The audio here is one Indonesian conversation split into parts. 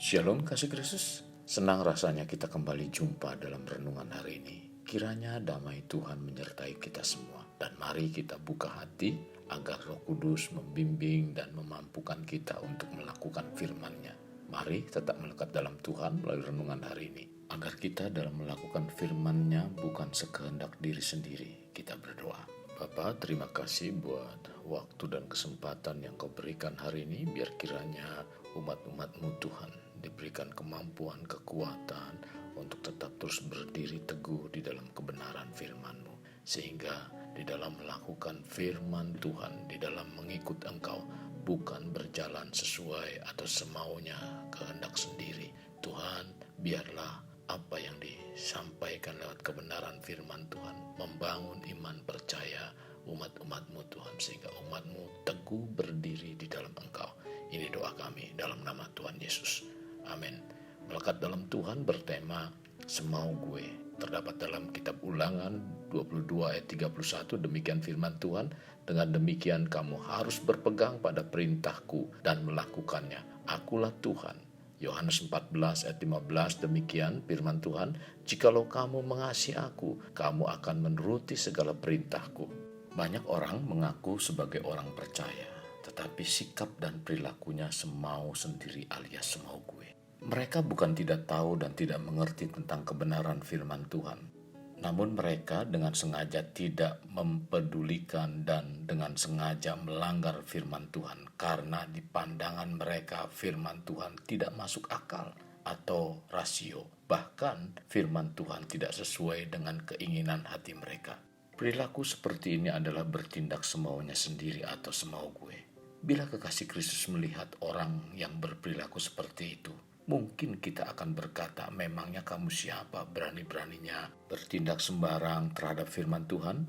Shalom kasih Kristus, senang rasanya kita kembali jumpa dalam renungan hari ini. Kiranya damai Tuhan menyertai kita semua. Dan mari kita buka hati agar Roh Kudus membimbing dan memampukan kita untuk melakukan firman-Nya. Mari tetap melekat dalam Tuhan melalui renungan hari ini. Agar kita dalam melakukan firman-Nya bukan sekehendak diri sendiri. Kita berdoa. Bapa, terima kasih buat waktu dan kesempatan yang Kau berikan hari ini. Biar kiranya umat-umat-Mu Tuhan diberikan kemampuan, kekuatan untuk tetap terus berdiri teguh di dalam kebenaran firman-Mu. Sehingga di dalam melakukan firman Tuhan, di dalam mengikut Engkau, bukan berjalan sesuai atau semaunya kehendak sendiri. Tuhan, biarlah apa yang disampaikan lewat kebenaran firman Tuhan membangun iman percaya umat-umat-Mu Tuhan, sehingga umat-Mu teguh berdiri di dalam Engkau. Ini doa kami dalam nama Tuhan Yesus. Amin. Melekat dalam Tuhan bertema semau gue. Terdapat dalam kitab Ulangan 22 ayat 31, demikian firman Tuhan, dengan demikian kamu harus berpegang pada perintahku dan melakukannya. Akulah Tuhan. Yohanes 14 ayat 15, demikian firman Tuhan, jikalau kamu mengasihi aku, kamu akan menuruti segala perintahku. Banyak orang mengaku sebagai orang percaya, tetapi sikap dan perilakunya semau sendiri alias semau gue. Mereka bukan tidak tahu dan tidak mengerti tentang kebenaran firman Tuhan. Namun mereka dengan sengaja tidak mempedulikan dan dengan sengaja melanggar firman Tuhan. Karena di pandangan mereka firman Tuhan tidak masuk akal atau rasio. Bahkan firman Tuhan tidak sesuai dengan keinginan hati mereka. Perilaku seperti ini adalah bertindak semaunya sendiri atau semau gue. Bila kekasih Kristus melihat orang yang berperilaku seperti itu, mungkin kita akan berkata, memangnya kamu siapa berani-beraninya bertindak sembarang terhadap firman Tuhan?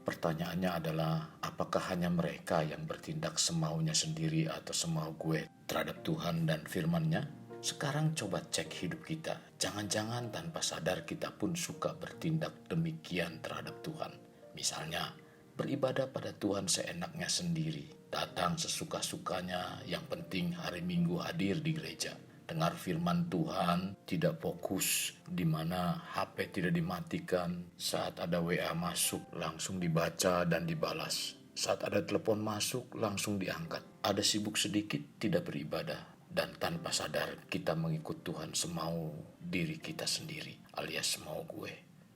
Pertanyaannya adalah, apakah hanya mereka yang bertindak semaunya sendiri atau semau gue terhadap Tuhan dan firman-Nya? Sekarang coba cek hidup kita. Jangan-jangan tanpa sadar kita pun suka bertindak demikian terhadap Tuhan. Misalnya, beribadah pada Tuhan seenaknya sendiri. Datang sesuka-sukanya, yang penting hari Minggu hadir di gereja. Dengar firman Tuhan, tidak fokus, di mana HP tidak dimatikan. Saat ada WA masuk, langsung dibaca dan dibalas. Saat ada telepon masuk, langsung diangkat. Ada sibuk sedikit, tidak beribadah. Dan tanpa sadar, kita mengikut Tuhan semau diri kita sendiri, alias semau gue.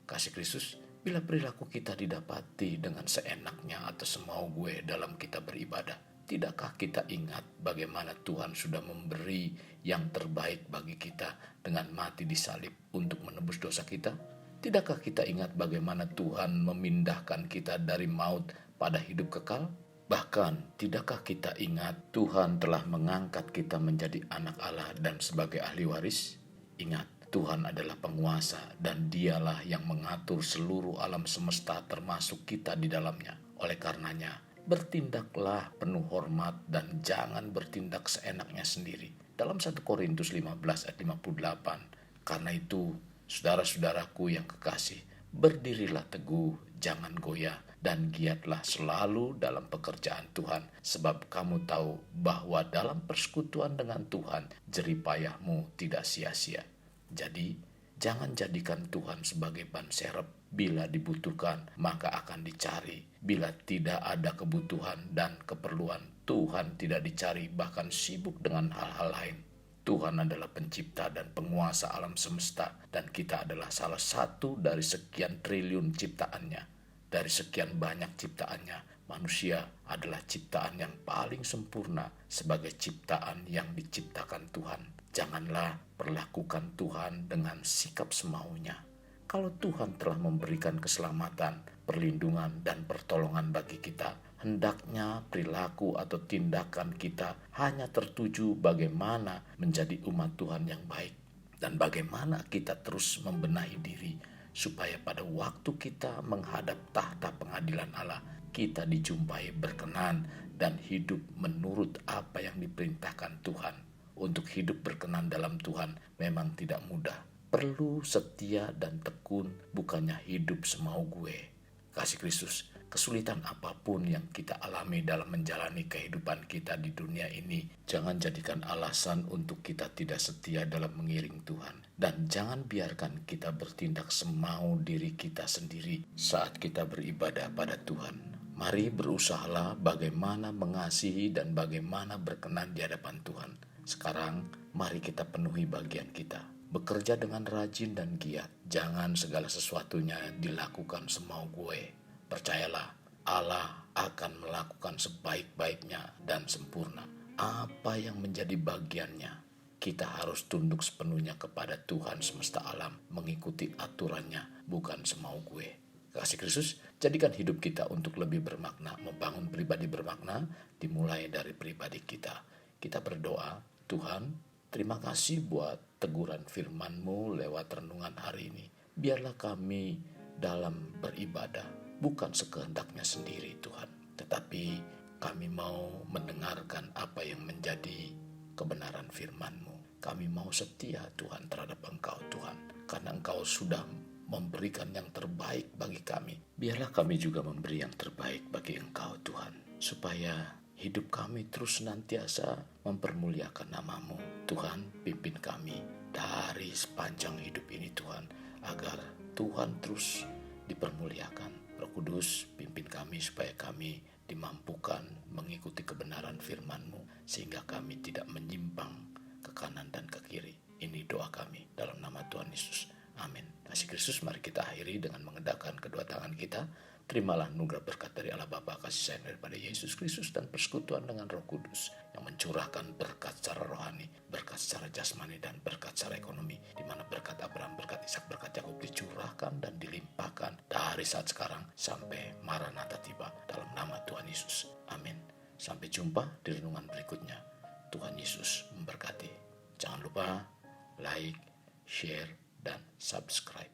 Kasih Kristus, bila perilaku kita didapati dengan seenaknya atau semau gue dalam kita beribadah, tidakkah kita ingat bagaimana Tuhan sudah memberi yang terbaik bagi kita dengan mati di salib untuk menebus dosa kita? Tidakkah kita ingat bagaimana Tuhan memindahkan kita dari maut pada hidup kekal? Bahkan, tidakkah kita ingat Tuhan telah mengangkat kita menjadi anak Allah dan sebagai ahli waris? Ingat, Tuhan adalah penguasa dan Dialah yang mengatur seluruh alam semesta termasuk kita di dalamnya. Oleh karenanya, bertindaklah penuh hormat dan jangan bertindak seenaknya sendiri. Dalam 1 Korintus 15 ayat 58, karena itu, saudara-saudaraku yang kekasih, berdirilah teguh, jangan goyah, dan giatlah selalu dalam pekerjaan Tuhan, sebab kamu tahu bahwa dalam persekutuan dengan Tuhan, jeripayahmu tidak sia-sia. Jadi, jangan jadikan Tuhan sebagai ban serep. Bila dibutuhkan, maka akan dicari. Bila tidak ada kebutuhan dan keperluan, Tuhan tidak dicari, bahkan sibuk dengan hal-hal lain. Tuhan adalah pencipta dan penguasa alam semesta, dan kita adalah salah satu dari sekian triliun ciptaannya. Dari sekian banyak ciptaannya, manusia adalah ciptaan yang paling sempurna sebagai ciptaan yang diciptakan Tuhan. Janganlah perlakukan Tuhan dengan sikap semaunya. Kalau Tuhan telah memberikan keselamatan, perlindungan, dan pertolongan bagi kita, hendaknya perilaku atau tindakan kita hanya tertuju bagaimana menjadi umat Tuhan yang baik. Dan bagaimana kita terus membenahi diri, supaya pada waktu kita menghadap tahta pengadilan Allah, kita dijumpai berkenan dan hidup menurut apa yang diperintahkan Tuhan. Untuk hidup berkenan dalam Tuhan memang tidak mudah. Perlu setia dan tekun, bukannya hidup semau gue. Kasih Kristus, kesulitan apapun yang kita alami dalam menjalani kehidupan kita di dunia ini, jangan jadikan alasan untuk kita tidak setia dalam mengiring Tuhan. Dan jangan biarkan kita bertindak semau diri kita sendiri saat kita beribadah pada Tuhan. Mari berusahalah bagaimana mengasihi dan bagaimana berkenan di hadapan Tuhan. Sekarang, mari kita penuhi bagian kita. Bekerja dengan rajin dan giat. Jangan segala sesuatunya dilakukan semau gue. Percayalah, Allah akan melakukan sebaik-baiknya dan sempurna. Apa yang menjadi bagiannya, kita harus tunduk sepenuhnya kepada Tuhan semesta alam, mengikuti aturannya, bukan semau gue. Kasih Kristus, jadikan hidup kita untuk lebih bermakna, membangun pribadi bermakna, dimulai dari pribadi kita. Kita berdoa, Tuhan, terima kasih buat teguran firman-Mu lewat renungan hari ini. Biarlah kami dalam beribadah bukan sekehendaknya sendiri Tuhan, tetapi kami mau mendengarkan apa yang menjadi kebenaran firman-Mu. Kami mau setia Tuhan terhadap Engkau Tuhan, karena Engkau sudah memberikan yang terbaik bagi kami. Biarlah kami juga memberi yang terbaik bagi Engkau Tuhan, supaya hidup kami terus senantiasa mempermuliakan nama-Mu. Tuhan, pimpin kami dari sepanjang hidup ini Tuhan, agar Tuhan terus dipermuliakan. Roh Kudus, pimpin kami supaya kami dimampukan mengikuti kebenaran firman-Mu, sehingga kami tidak menyimpang ke kanan dan ke kiri. Ini doa kami dalam nama Tuhan Yesus. Amin. Kasih Kristus, mari kita akhiri dengan mengedahkan kedua tangan kita. Terimalah anugerah berkat dari Allah Bapa, kasih sayang daripada Yesus Kristus, dan persekutuan dengan Roh Kudus yang mencurahkan berkat secara rohani, berkat secara jasmani, dan berkat secara ekonomi, di mana berkat Abraham, berkat Ishak, berkat Yakub dicurahkan dan dilimpahkan dari saat sekarang sampai Maranatha tiba, dalam nama Tuhan Yesus. Amin. Sampai jumpa di renungan berikutnya. Tuhan Yesus memberkati. Jangan lupa like, share, dan subscribe.